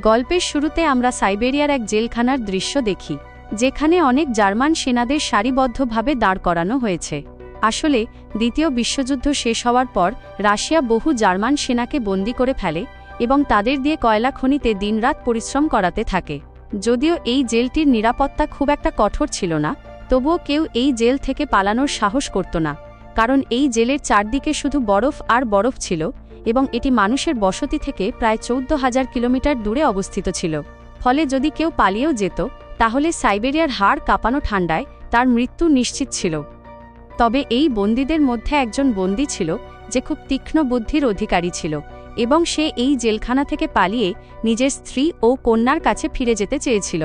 গল্পের শুরুতে আমরা সাইবেরিয়ার এক জেলখানার দৃশ্য দেখি, যেখানে অনেক জার্মান সেনাদের সারিবদ্ধভাবে দাঁড় করানো হয়েছে। আসলে দ্বিতীয় বিশ্বযুদ্ধ শেষ হওয়ার পর রাশিয়া বহু জার্মান সেনাকে বন্দী করে ফেলে এবং তাদের দিয়ে কয়লা খনিতে দিনরাত পরিশ্রম করাতে থাকে। যদিও এই জেলটির নিরাপত্তা খুব একটা কঠোর ছিল না, তবুও কেউ এই জেল থেকে পালানোর সাহস করত না, কারণ এই জেলের চারদিকে শুধু বরফ আর বরফ ছিল এবং এটি মানুষের বসতি থেকে প্রায় 14,000 কিলোমিটার দূরে অবস্থিত ছিল। ফলে যদি কেউ পালিয়েও যেত, তাহলে সাইবেরিয়ার হাড় কাঁপানো ঠান্ডায় তার মৃত্যু নিশ্চিত ছিল। তবে এই বন্দীদের মধ্যে একজন বন্দী ছিল যে খুব তীক্ষ্ণ বুদ্ধির অধিকারী ছিল এবং সে এই জেলখানা থেকে পালিয়ে নিজের স্ত্রী ও কন্যার কাছে ফিরে যেতে চেয়েছিল।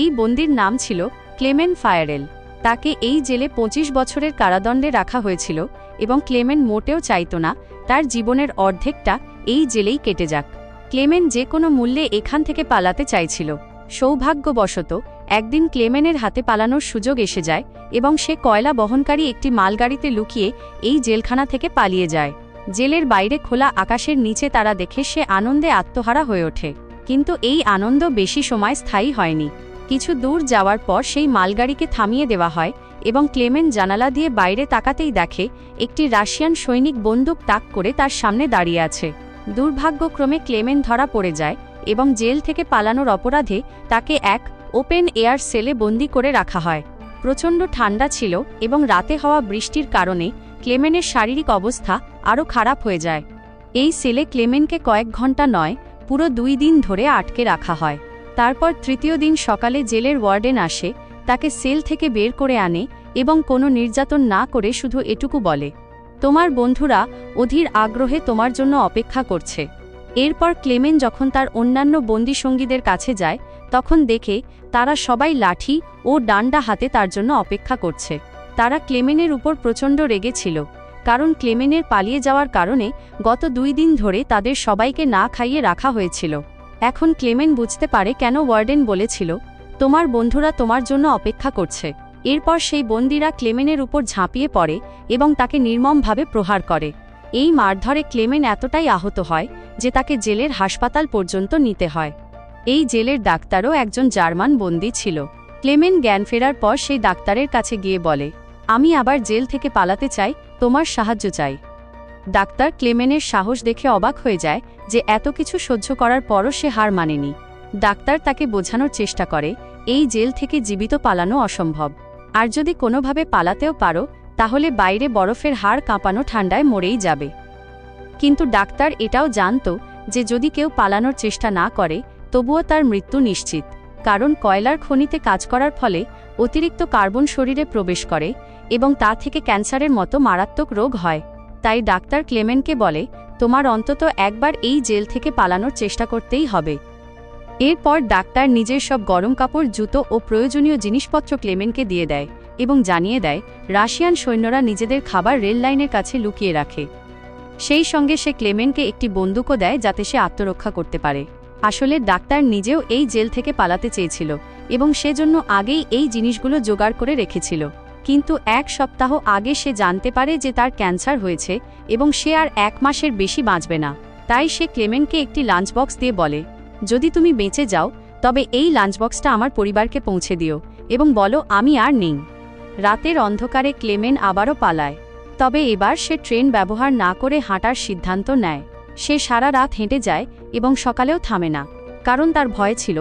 এই বন্দীর নাম ছিল ক্লেমেন ফায়ারেল। তাকে এই জেলে 25 বছরের কারাদণ্ডে রাখা হয়েছিল এবং ক্লেমেন মোটেও চাইত না তার জীবনের অর্ধেকটা এই জেলেই কেটে যাক। ক্লেমেন যে কোনো মূল্যে এখান থেকে পালাতে চাইছিল। সৌভাগ্যবশত একদিন ক্লেমেনের হাতে পালানোর সুযোগ এসে যায় এবং সে কয়লা বহনকারী একটি মালগাড়িতে লুকিয়ে এই জেলখানা থেকে পালিয়ে যায়। জেলের বাইরে খোলা আকাশের নিচে তারা দেখে সে আনন্দে আত্মহারা হয়ে ওঠে। কিন্তু এই আনন্দ বেশি সময় স্থায়ী হয়নি। কিছু দূর যাওয়ার পর সেই মালগাড়িকে থামিয়ে দেওয়া হয় এবং ক্লেমেন জানালা দিয়ে বাইরে তাকাতেই দেখে একটি রাশিয়ান সৈনিক বন্দুক তাক করে তার সামনে দাঁড়িয়ে আছে। দুর্ভাগ্যক্রমে ক্লেমেন ধরা পড়ে যায় এবং জেল থেকে পালানোর অপরাধে তাকে এক ওপেন এয়ার সেলে বন্দী করে রাখা হয়। প্রচণ্ড ঠান্ডা ছিল এবং রাতে হওয়া বৃষ্টির কারণে ক্লেমেনের শারীরিক অবস্থা আরও খারাপ হয়ে যায়। এই সেলে ক্লেমেনকে কয়েক ঘন্টা নয়, পুরো 2 দিন ধরে আটকে রাখা হয়। তারপর তৃতীয় দিন সকালে জেলের ওয়ার্ডেন আসে, তাকে সেল থেকে বের করে আনে এবং কোনো নির্যাতন না করে শুধু এটুকু বলে, তোমার বন্ধুরা অধীর আগ্রহে তোমার জন্য অপেক্ষা করছে। এরপর ক্লেমেন যখন তার অন্যান্য বন্দীসঙ্গীদের কাছে যায়, তখন দেখে তারা সবাই লাঠি ও ডান্ডা হাতে তার জন্য অপেক্ষা করছে। তারা ক্লেমেনের উপর প্রচণ্ড রেগে ছিল, কারণ ক্লেমেনের পালিয়ে যাওয়ার কারণে গত 2 দিন ধরে তাদের সবাইকে না খাইয়ে রাখা হয়েছিল। এখন ক্লেমেন বুঝতে পারে কেন ওয়ার্ডেন বলেছিল, তোমার বন্ধুরা তোমার জন্য অপেক্ষা করছে। এরপর সেই বন্দীরা ক্লেমেনের উপর ঝাঁপিয়ে পড়ে এবং তাকে নির্মমভাবে প্রহার করে। এই মারধরে ক্লেমেন এতটাই আহত হয় যে তাকে জেলের হাসপাতাল পর্যন্ত নিতে হয়। এই জেলের ডাক্তারও একজন জার্মান বন্দী ছিল। ক্লেমেন জ্ঞান ফেরার পর সেই ডাক্তারের কাছে গিয়ে বলে, আমি আবার জেল থেকে পালাতে চাই, তোমার সাহায্য চাই। ডাক্তার ক্লেমেনের সাহস দেখে অবাক হয়ে যায় যে এত কিছু সহ্য করার পরও সে হার মানেনি। ডাক্তার তাকে বোঝানোর চেষ্টা করে এই জেল থেকে জীবিত পালানো অসম্ভব, আর যদি কোনোভাবে পালাতেও পারো তাহলে বাইরে বরফের হাড় কাঁপানো ঠান্ডায় মরেই যাবে। কিন্তু ডাক্তার এটাও জানত যে যদি কেউ পালানোর চেষ্টা না করে তবুও তার মৃত্যু নিশ্চিত, কারণ কয়লার খনিতে কাজ করার ফলে অতিরিক্ত কার্বন শরীরে প্রবেশ করে এবং তা থেকে ক্যান্সারের মতো মারাত্মক রোগ হয়। তাই ডাক্তার ক্লেমেনকে বলে, তোমার অন্তত একবার এই জেল থেকে পালানোর চেষ্টা করতেই হবে। এরপর ডাক্তার নিজের সব গরম কাপড়, জুতো ও প্রয়োজনীয় জিনিসপত্র ক্লেমেনকে দিয়ে দেয় এবং জানিয়ে দেয় রাশিয়ান সৈন্যরা নিজেদের খাবার রেল লাইনের কাছে লুকিয়ে রাখে। সেই সঙ্গে সে ক্লেমেনকে একটি বন্দুকও দেয় যাতে সে আত্মরক্ষা করতে পারে। আসলে ডাক্তার নিজেও এই জেল থেকে পালাতে চেয়েছিল এবং সেজন্য আগেই এই জিনিসগুলো জোগাড় করে রেখেছিল। কিন্তু 1 সপ্তাহ আগে সে জানতে পারে যে তার ক্যান্সার হয়েছে এবং সে আর 1 মাসের বেশি বাঁচবে না। তাই সে ক্লেমেনকে একটি লাঞ্চ বক্স দিয়ে বলে, যদি তুমি বেঁচে যাও তবে এই লাঞ্চ বক্সটা আমার পরিবারকে পৌঁছে দিও এবং বলো আমি আর নেই। রাতের অন্ধকারে ক্লেমেন আবারও পালায়, তবে এবার সে ট্রেন ব্যবহার না করে হাঁটার সিদ্ধান্ত নেয়। সে সারা রাত হেঁটে যায় এবং সকালেও থামে না, কারণ তার ভয় ছিল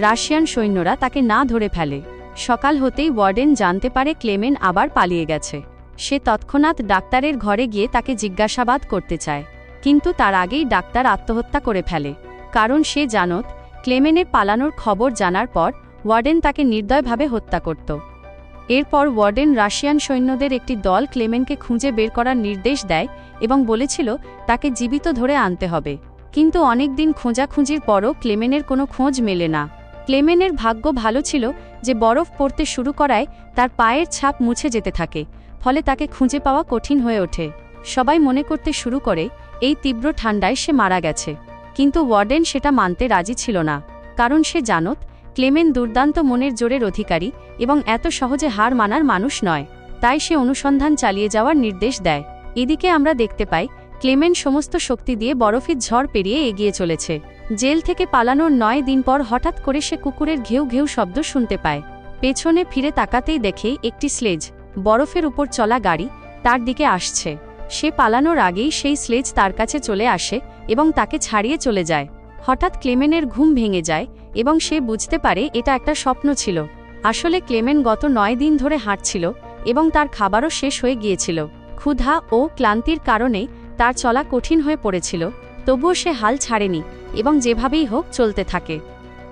রাশিয়ান সৈন্যরা তাকে না ধরে ফেলে। সকাল হতেই ওয়ার্ডেন জানতে পারে ক্লেমেন আবার পালিয়ে গেছে। সে তৎক্ষণাৎ ডাক্তারের ঘরে গিয়ে তাকে জিজ্ঞাসাবাদ করতে চায়, কিন্তু তার আগেই ডাক্তার আত্মহত্যা করে ফেলে, কারণ সে জানত ক্লেমেনের পালানোর খবর জানার পর ওয়ার্ডেন তাকে নির্দয়ভাবে হত্যা করত। এরপর ওয়ার্ডেন রাশিয়ান সৈন্যদের একটি দল ক্লেমেনকে খুঁজে বের করার নির্দেশ দেয় এবং বলেছিল তাকে জীবিত ধরে আনতে হবে। কিন্তু অনেক দিন খোঁজাখুঁজির পরও ক্লেমেনের কোনো খোঁজ মেলে না। ক্লেমেনের ভাগ্য ভালো ছিল যে বরফ পড়তে শুরু করায় তার পায়ের ছাপ মুছে যেতে থাকে, ফলে তাকে খুঁজে পাওয়া কঠিন হয়ে ওঠে। সবাই মনে করতে শুরু করে এই তীব্র ঠান্ডায় সে মারা গেছে, কিন্তু ওয়ার্ডেন সেটা মানতে রাজি ছিল না, কারণ সে জানত ক্লেমেন দুর্দান্ত মনের জোরের অধিকারী এবং এত সহজে হার মানার মানুষ নয়। তাই সে অনুসন্ধান চালিয়ে যাওয়ার নির্দেশ দেয়। এদিকে আমরা দেখতে পাই ক্লেমেন সমস্ত শক্তি দিয়ে বরফের ঝড় পেরিয়ে এগিয়ে চলেছে। জেল থেকে পালানোর 9 দিন পর হঠাৎ করে সে কুকুরের ঘেউ ঘেউ শব্দ শুনতে পায়। পেছনে ফিরে তাকাতেই দেখে একটি স্লেজ, বরফের উপর চলা গাড়ি, তার দিকে আসছে। সে পালানোর আগেই সেই স্লেজ তার কাছে চলে আসে এবং তাকে ছাড়িয়ে চলে যায়। হঠাৎ ক্লেমেনের ঘুম ভেঙে যায় এবং সে বুঝতে পারে এটা একটা স্বপ্ন ছিল। আসলে ক্লেমেন গত 9 দিন ধরে হাঁটছিল এবং তার খাবারও শেষ হয়ে গিয়েছিল। ক্ষুধা ও ক্লান্তির কারণে তার চলা কঠিন হয়ে পড়েছিল, তবুও সে হাল ছাড়েনি এবং যেভাবেই হোক চলতে থাকে।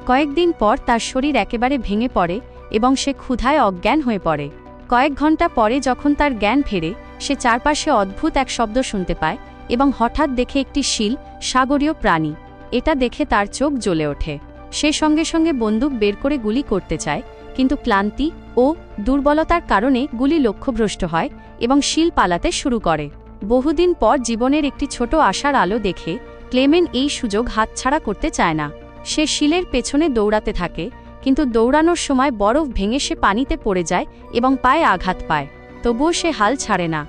কয়েকদিন পর তার শরীর একেবারে ভেঙে পড়ে এবং সে ক্ষুধায় অজ্ঞান হয়ে পড়ে। কয়েক ঘন্টা পরে যখন তার জ্ঞান ফেরে, সে চারপাশে অদ্ভুত এক শব্দ শুনতে পায় এবং হঠাৎ দেখে একটি শিল, সাগরীয় প্রাণী। এটা দেখে তার চোখ জ্বলে ওঠে। সে সঙ্গে সঙ্গে বন্দুক বের করে গুলি করতে চায়, কিন্তু ক্লান্তি ও দুর্বলতার কারণে গুলি লক্ষ্যভ্রষ্ট হয় এবং শিল পালাতে শুরু করে। বহুদিন পর জীবনের একটি ছোট আশার আলো দেখে ক্লেমেন এই সুযোগ হাতছাড়া করতে চায় না। সে শিলের পেছনে দৌড়াতে থাকে, কিন্তু দৌড়ানোর সময় বরফ ভেঙে সে পানিতে পড়ে যায় এবং পায়ে আঘাত পায়। তবুও সে হাল ছাড়ে না।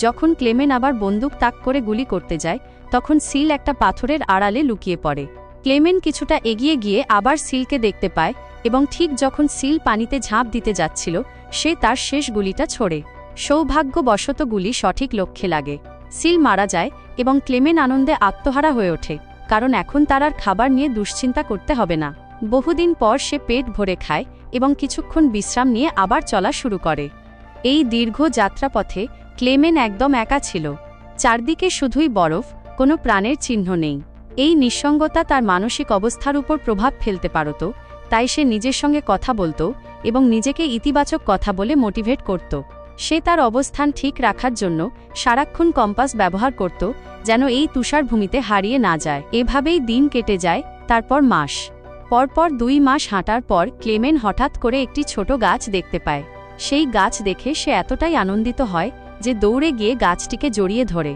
যখন ক্লেমেন আবার বন্দুক তাক করে গুলি করতে যায়, তখন সিল একটা পাথরের আড়ালে লুকিয়ে পড়ে। ক্লেমেন কিছুটা এগিয়ে গিয়ে আবার সিলকে দেখতে পায় এবং ঠিক যখন সিল পানিতে ঝাঁপ দিতে যাচ্ছিল, সে তার শেষ গুলিটা ছোড়ে। সৌভাগ্যবশত গুলি সঠিক লক্ষ্যে লাগে। সিল মারা যায় এবং ক্লেমেন আনন্দে আত্মহারা হয়ে ওঠে, কারণ এখন তার আর খাবার নিয়ে দুশ্চিন্তা করতে হবে না। বহুদিন পর সে পেট ভরে খায় এবং কিছুক্ষণ বিশ্রাম নিয়ে আবার চলা শুরু করে। এই দীর্ঘ যাত্রাপথে ক্লেমেন একদম একা ছিল। চারদিকে শুধুই বরফ, কোনো প্রাণের চিহ্ন নেই। এই নিঃসঙ্গতা তার মানসিক অবস্থার উপর প্রভাব ফেলতে পারত, তাই সে নিজের সঙ্গে কথা বলত এবং নিজেকে ইতিবাচক কথা বলে মোটিভেট করত। সে তার অবস্থান ঠিক রাখার জন্য সারাক্ষণ কম্পাস ব্যবহার করত, যেন এই তুষারভূমিতে হারিয়ে না যায়। এভাবেই দিন কেটে যায়, তারপর মাস। পরপর 2 মাস হাঁটার পর ক্লেমেন হঠাৎ করে একটি ছোট গাছ দেখতে পায়। সেই গাছ দেখে সে এতটাই আনন্দিত হয় যে দৌড়ে গিয়ে গাছটিকে জড়িয়ে ধরে।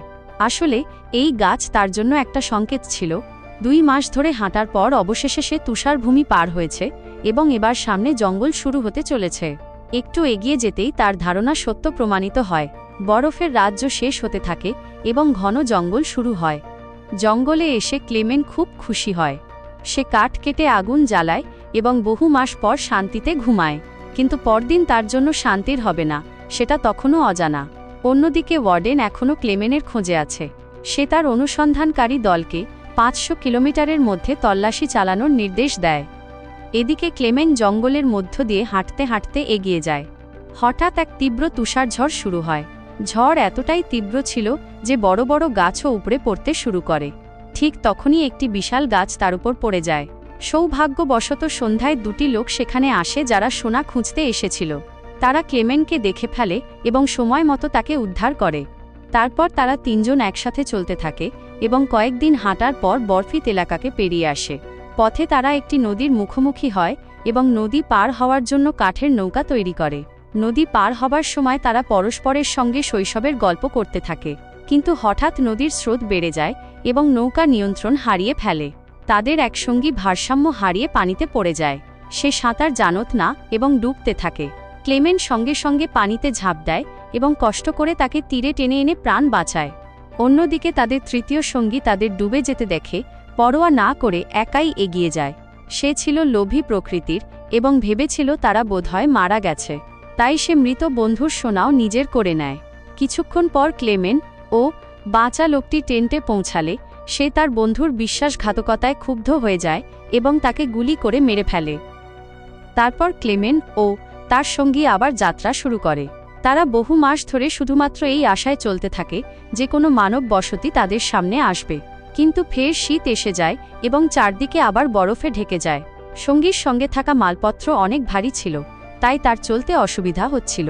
আসলে এই গাছ তার জন্য একটা সংকেত ছিল। 2 মাস ধরে হাঁটার পর অবশেষে সে তুষারভূমি পার হয়েছে এবং এবার সামনে জঙ্গল শুরু হতে চলেছে। একটু এগিয়ে যেতেই তার ধারণা সত্য প্রমাণিত হয়। বরফের রাজ্য শেষ হতে থাকে এবং ঘন জঙ্গল শুরু হয়। জঙ্গলে এসে ক্লেমেন খুব খুশি হয়। সে কাঠ কেটে আগুন জ্বালায় এবং বহু মাস পর শান্তিতে ঘুমায়। কিন্তু পরদিন তার জন্য শান্তির হবে না, সেটা তখনও অজানা। অন্যদিকে ওয়ার্ডেন এখনও ক্লেমেনের খোঁজে আছে। সে তার অনুসন্ধানকারী দলকে 500 কিলোমিটারের মধ্যে তল্লাশি চালানোর নির্দেশ দেয়। এদিকে ক্লেমেন জঙ্গলের মধ্য দিয়ে হাঁটতে হাঁটতে এগিয়ে যায়। হঠাৎ এক তীব্র তুষারঝড় শুরু হয়। ঝড় এতটাই তীব্র ছিল যে বড় বড় গাছও উপড়ে পড়তে শুরু করে। ঠিক তখনই একটি বিশাল গাছ তার উপর পড়ে যায়। সৌভাগ্যবশত সন্ধ্যায় 2টি লোক সেখানে আসে যারা সোনা খুঁজতে এসেছিল। তারা ক্লেমেনকে দেখে ফেলে এবং সময় মতো তাকে উদ্ধার করে। তারপর তারা 3 জন একসাথে চলতে থাকে এবং কয়েকদিন হাঁটার পর বরফিত এলাকাকে পেরিয়ে আসে। পথে তারা একটি নদীর মুখোমুখি হয় এবং নদী পার হওয়ার জন্য কাঠের নৌকা তৈরি করে। নদী পার হবার সময় তারা পরস্পরের সঙ্গে শৈশবের গল্প করতে থাকে, কিন্তু হঠাৎ নদীর স্রোত বেড়ে যায় এবং নৌকা নিয়ন্ত্রণ হারিয়ে ফেলে। তাদের এক সঙ্গী ভারসাম্য হারিয়ে পানিতে পড়ে যায়। সে সাঁতার জানত না এবং ডুবতে থাকে। ক্লেমেন সঙ্গে সঙ্গে পানিতে ঝাঁপ দেয় এবং কষ্ট করে তাকে তীরে টেনে এনে প্রাণ বাঁচায়। অন্যদিকে তাদের তৃতীয় সঙ্গী তাদের ডুবে যেতে দেখে পরোয়া না করে একাই এগিয়ে যায়। সে ছিল লোভী প্রকৃতির এবং ভেবেছিল তারা বোধহয় মারা গেছে, তাই সে মৃত বন্ধুর সোনাও নিজের করে নেয়। কিছুক্ষণ পর ক্লেমেন ও বাঁচা লোকটি টেন্টে পৌঁছালে সে তার বন্ধুর বিশ্বাসঘাতকতায় ক্ষুব্ধ হয়ে যায় এবং তাকে গুলি করে মেরে ফেলে। তারপর ক্লেমেন ও তার সঙ্গী আবার যাত্রা শুরু করে। তারা বহু মাস ধরে শুধুমাত্র এই আশায় চলতে থাকে যে কোনো মানব বসতি তাদের সামনে আসবে। কিন্তু ফের শীত এসে যায় এবং চারদিকে আবার বরফে ঢেকে যায়। সঙ্গীর সঙ্গে থাকা মালপত্র অনেক ভারী ছিল, তাই তার চলতে অসুবিধা হচ্ছিল।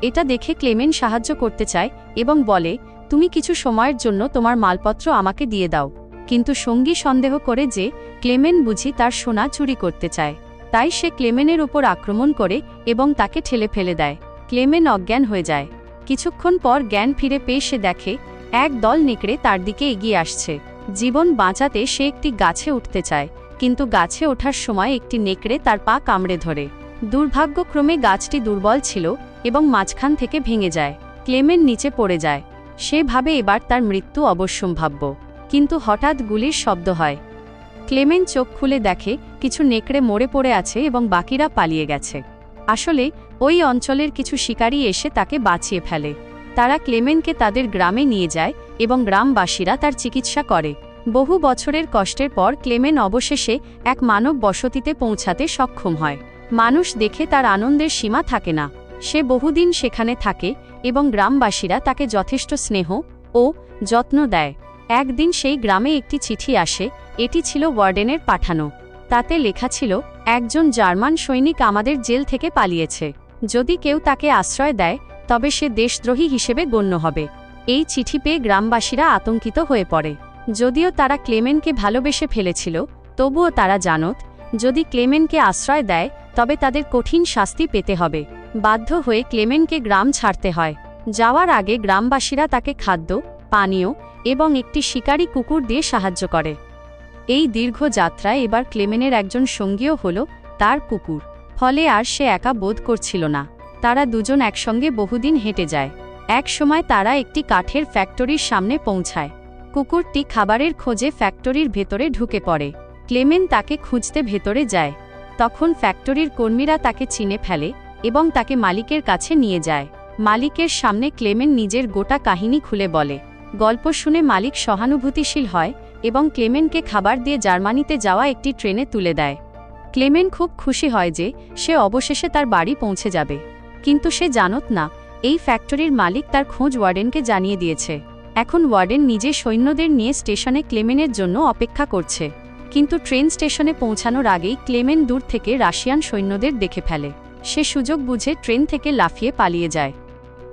এটা দেখে ক্লেমেন সাহায্য করতে চায় এবং বলে, তুমি কিছু সময়ের জন্য তোমার মালপত্র আমাকে দিয়ে দাও। কিন্তু সঙ্গী সন্দেহ করে যে ক্লেমেন বুঝি তার সোনা চুরি করতে চায়, তাই সে ক্লেমেনের উপর আক্রমণ করে এবং তাকে ঠেলে ফেলে দেয়। ক্লেমেন অজ্ঞান হয়ে যায়। কিছুক্ষণ পর জ্ঞান ফিরে পেয়ে সে দেখে এক দল নেকড়ে তার দিকে এগিয়ে আসছে। জীবন বাঁচাতে সে একটি গাছে উঠতে চায়, কিন্তু গাছে ওঠার সময় একটি নেকড়ে তার পা কামড়ে ধরে। দুর্ভাগ্যক্রমে গাছটি দুর্বল ছিল এবং মাঝখান থেকে ভেঙে যায়। ক্লেমেন নিচে পড়ে যায়। সে ভাবে এবার তার মৃত্যু অবশ্যম্ভাব্য। কিন্তু হঠাৎ গুলির শব্দ হয়। ক্লেমেন চোখ খুলে দেখে কিছু নেকড়ে মরে পড়ে আছে এবং বাকিরা পালিয়ে গেছে। আসলে ওই অঞ্চলের কিছু শিকারী এসে তাকে বাঁচিয়ে ফেলে। তারা ক্লেমেনকে তাদের গ্রামে নিয়ে যায় এবং গ্রামবাসীরা তার চিকিৎসা করে। বহু বছরের কষ্টের পর ক্লেমেন অবশেষে এক মানব বসতিতে পৌঁছাতে সক্ষম হয়। মানুষ দেখে তার আনন্দের সীমা থাকে না। সে বহুদিন সেখানে থাকে এবং গ্রামবাসীরা তাকে যথেষ্ট স্নেহ ও যত্ন দেয়। একদিন সেই গ্রামে একটি চিঠি আসে। এটি ছিল ওয়ার্ডেনের পাঠানো। তাতে লেখা ছিল, একজন জার্মান সৈনিক আমাদের জেল থেকে পালিয়েছে। যদি কেউ তাকে আশ্রয় দেয় তবে সে দেশদ্রোহী হিসেবে গণ্য হবে। এই চিঠি পেয়ে গ্রামবাসীরা আতঙ্কিত হয়ে পড়ে। যদিও তারা ক্লেমেনকে ভালোবেসে ফেলেছিল, তবুও তারা জানত যদি ক্লেমেনকে আশ্রয় দেয় তবে তাদের কঠিন শাস্তি পেতে হবে। বাধ্য হয়ে ক্লেমেনকে গ্রাম ছাড়তে হয়। যাওয়ার আগে গ্রামবাসীরা তাকে খাদ্য, পানীয় এবং একটি শিকারী কুকুর দিয়ে সাহায্য করে। এই দীর্ঘ যাত্রায় এবার ক্লেমেনের একজন সঙ্গীও হল তার কুকুর। ফলে আর সে একা বোধ করছিল না। তারা দুজন একসঙ্গে বহুদিন হেঁটে যায়। এক সময় তারা একটি কাঠের ফ্যাক্টরির সামনে পৌঁছায়। কুকুরটি খাবারের খোঁজে ফ্যাক্টরির ভেতরে ঢুকে পড়ে। ক্লেমেন তাকে খুঁজতে ভেতরে যায়। তখন ফ্যাক্টরির কর্মীরা তাকে চিনে ফেলে এবং তাকে মালিকের কাছে নিয়ে যায়। মালিকের সামনে ক্লেমেন নিজের গোটা কাহিনী খুলে বলে। গল্প শুনে মালিক সহানুভূতিশীল হয় এবং ক্লেমেনকে খাবার দিয়ে জার্মানিতে যাওয়া একটি ট্রেনে তুলে দেয়। ক্লেমেন খুব খুশি হয় যে সে অবশেষে তার বাড়ি পৌঁছে যাবে। কিন্তু সে জানত না এই ফ্যাক্টরির মালিক তার খোঁজ ওয়ার্ডেনকে জানিয়ে দিয়েছে। এখন ওয়ার্ডেন নিজের সৈন্যদের নিয়ে স্টেশনে ক্লেমেনের জন্য অপেক্ষা করছে। কিন্তু ট্রেন স্টেশনে পৌঁছানোর আগেই ক্লেমেন দূর থেকে রাশিয়ান সৈন্যদের দেখে ফেলে। সে সুযোগ বুঝে ট্রেন থেকে লাফিয়ে পালিয়ে যায়।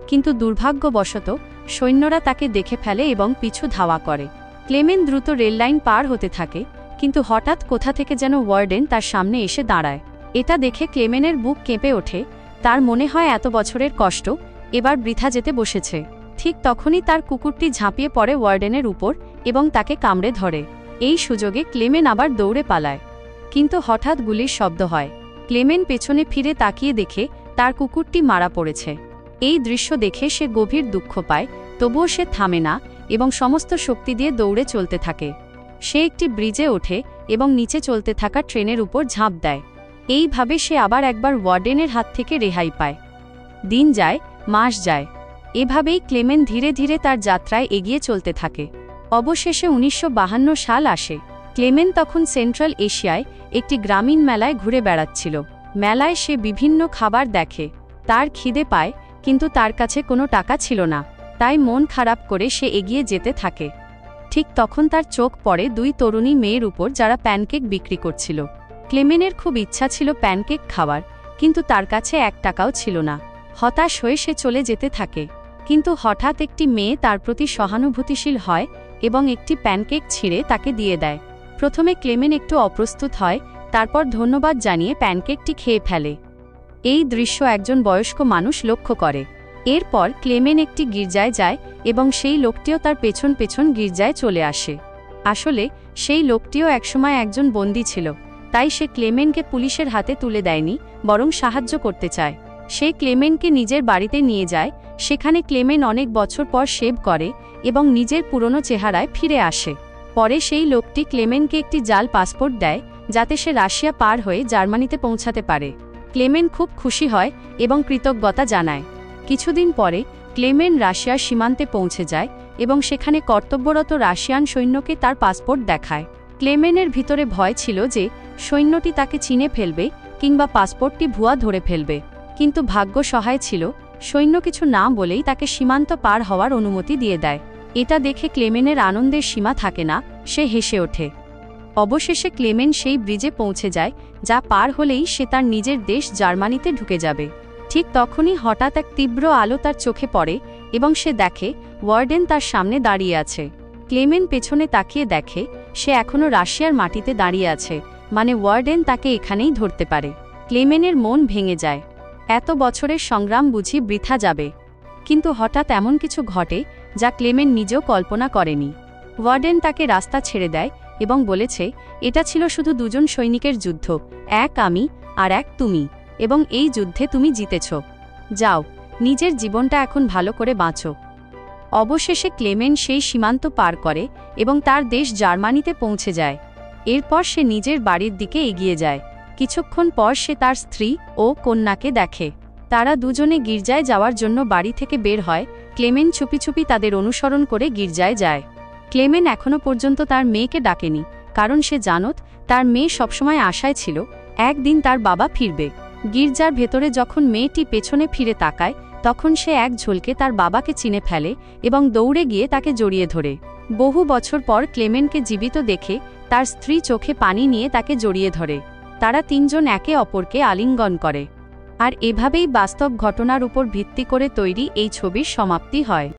কিন্তু দুর্ভাগ্যবশত সৈন্যরা তাকে দেখে ফেলে এবং পিছু ধাওয়া করে। ক্লেমেন দ্রুত রেললাইন পার হতে থাকে, কিন্তু হঠাৎ কোথা থেকে যেন ওয়ার্ডেন তার সামনে এসে দাঁড়ায়। এটা দেখে ক্লেমেনের বুক কেঁপে ওঠে। তার মনে হয় এত বছরের কষ্ট এবার বৃথা যেতে বসেছে। ঠিক তখনই তার কুকুরটি ঝাঁপিয়ে পড়ে ওয়ার্ডেনের উপর এবং তাকে কামড়ে ধরে। এই সুযোগে ক্লেমেন আবার দৌড়ে পালায়। কিন্তু হঠাৎ গুলির শব্দ হয়। ক্লেমেন পেছনে ফিরে তাকিয়ে দেখে তার কুকুরটি মারা পড়েছে। এই দৃশ্য দেখে সে গভীর দুঃখ পায়, তবুও সে থামে না এবং সমস্ত শক্তি দিয়ে দৌড়ে চলতে থাকে। সে একটি ব্রিজে ওঠে এবং নিচে চলতে থাকা ট্রেনের উপর ঝাঁপ দেয়। এইভাবে সে আবার একবার ওয়ার্ডেনের হাত থেকে রেহাই পায়। দিন যায়, মাস যায়। এভাবেই ক্লেমেন ধীরে ধীরে তার যাত্রায় এগিয়ে চলতে থাকে। অবশেষে 1952 সাল আসে। ক্লেমেন তখন সেন্ট্রাল এশিয়ায় একটি গ্রামীণ মেলায় ঘুরে বেড়াচ্ছিল। মেলায় সে বিভিন্ন খাবার দেখে। তার খিদে পায়, কিন্তু তার কাছে কোনো টাকা ছিল না। তাই মন খারাপ করে সে এগিয়ে যেতে থাকে। ঠিক তখন তার চোখ পড়ে দুই তরুণী মেয়ের উপর যারা প্যানকেক বিক্রি করছিল। ক্লেমেনের খুব ইচ্ছা ছিল প্যানকেক খাওয়ার, কিন্তু তার কাছে 1 টাকাও ছিল না। হতাশ হয়ে সে চলে যেতে থাকে। কিন্তু হঠাৎ একটি মেয়ে তার প্রতি সহানুভূতিশীল হয় এবং একটি প্যানকেক ছিঁড়ে তাকে দিয়ে দেয়। প্রথমে ক্লেমেন একটু অপ্রস্তুত হয়, তারপর ধন্যবাদ জানিয়ে প্যানকেকটি খেয়ে ফেলে। এই দৃশ্য একজন বয়স্ক মানুষ লক্ষ্য করে। এরপর ক্লেমেন একটি গির্জায় যায় এবং সেই লোকটিও তার পেছন পেছন গির্জায় চলে আসে। আসলে সেই লোকটিও একসময় একজন বন্দী ছিল, তাই সে ক্লেমেনকে পুলিশের হাতে তুলে দেয়নি, বরং সাহায্য করতে চায়। সে ক্লেমেনকে নিজের বাড়িতে নিয়ে যায়। সেখানে ক্লেমেন অনেক বছর পর শেভ করে এবং নিজের পুরনো চেহারায় ফিরে আসে। পরে সেই লোকটি ক্লেমেনকে একটি জাল পাসপোর্ট দেয়, যাতে সে রাশিয়া পার হয়ে জার্মানিতে পৌঁছাতে পারে। ক্লেমেন খুব খুশি হয় এবং কৃতজ্ঞতা জানায়। কিছুদিন পরে ক্লেমেন রাশিয়ার সীমান্তে পৌঁছে যায় এবং সেখানে কর্তব্যরত রাশিয়ান সৈন্যকে তার পাসপোর্ট দেখায়। ক্লেমেনের ভিতরে ভয় ছিল যে সৈন্যটি তাকে চিনে ফেলবে কিংবা পাসপোর্টটি ভুয়া ধরে ফেলবে। কিন্তু ভাগ্য সহায় ছিল, সৈন্য কিছু না বলেই তাকে সীমান্ত পার হওয়ার অনুমতি দিয়ে দেয়। এটা দেখে ক্লেমেনের আনন্দের সীমা থাকে না, সে হেসে ওঠে। অবশেষে ক্লেমেন সেই ব্রিজে পৌঁছে যায়, যা পার হলেই সে তার নিজের দেশ জার্মানিতে ঢুকে যাবে। ঠিক তখনই হঠাৎ এক তীব্র আলো তার চোখে পড়ে এবং সে দেখে ওয়ার্ডেন তার সামনে দাঁড়িয়ে আছে। ক্লেমেন পেছনে তাকিয়ে দেখে সে এখনও রাশিয়ার মাটিতে দাঁড়িয়ে আছে, মানে ওয়ার্ডেন তাকে এখানেই ধরতে পারে। ক্লেমেনের মন ভেঙে যায়। এত বছরের সংগ্রাম বুঝি বৃথা যাবে। কিন্তু হঠাৎ এমন কিছু ঘটে যা ক্লেমেন নিজেও কল্পনা করেনি। ওয়ার্ডেন তাকে রাস্তা ছেড়ে দেয় এবং বলেছে, এটা ছিল শুধু দুজন সৈনিকের যুদ্ধ, এক আমি আর এক তুমি, এবং এই যুদ্ধে তুমি জিতেছ। যাও, নিজের জীবনটা এখন ভালো করে বাঁচো। অবশেষে ক্লেমেন সেই সীমান্ত পার করে এবং তার দেশ জার্মানিতে পৌঁছে যায়। এরপর সে নিজের বাড়ির দিকে এগিয়ে যায়। কিছুক্ষণ পর সে তার স্ত্রী ও কন্যাকে দেখে। তারা দুজনে গির্জায় যাওয়ার জন্য বাড়ি থেকে বের হয়। ক্লেমেন চুপি চুপি তাদের অনুসরণ করে গির্জায় যায়। ক্লেমেন এখনও পর্যন্ত তার মেয়েকে ডাকেনি, কারণ সে জানত তার মেয়ে সবসময় আশায় ছিল একদিন তার বাবা ফিরবে। গির্জার ভেতরে যখন মেয়েটি পেছনে ফিরে তাকায়, তখন সে এক ঝলকে তার বাবাকে চিনে ফেলে এবং দৌড়ে গিয়ে তাকে জড়িয়ে ধরে। বহু বছর পর ক্লেমেনকে জীবিত দেখে তার স্ত্রী চোখে পানি নিয়ে তাকে জড়িয়ে ধরে। তারা তিনজন একে অপরকে আলিঙ্গন করে। আর এভাবেই বাস্তব ঘটনার উপর ভিত্তি করে তৈরি এই ছবির সমাপ্তি হয়।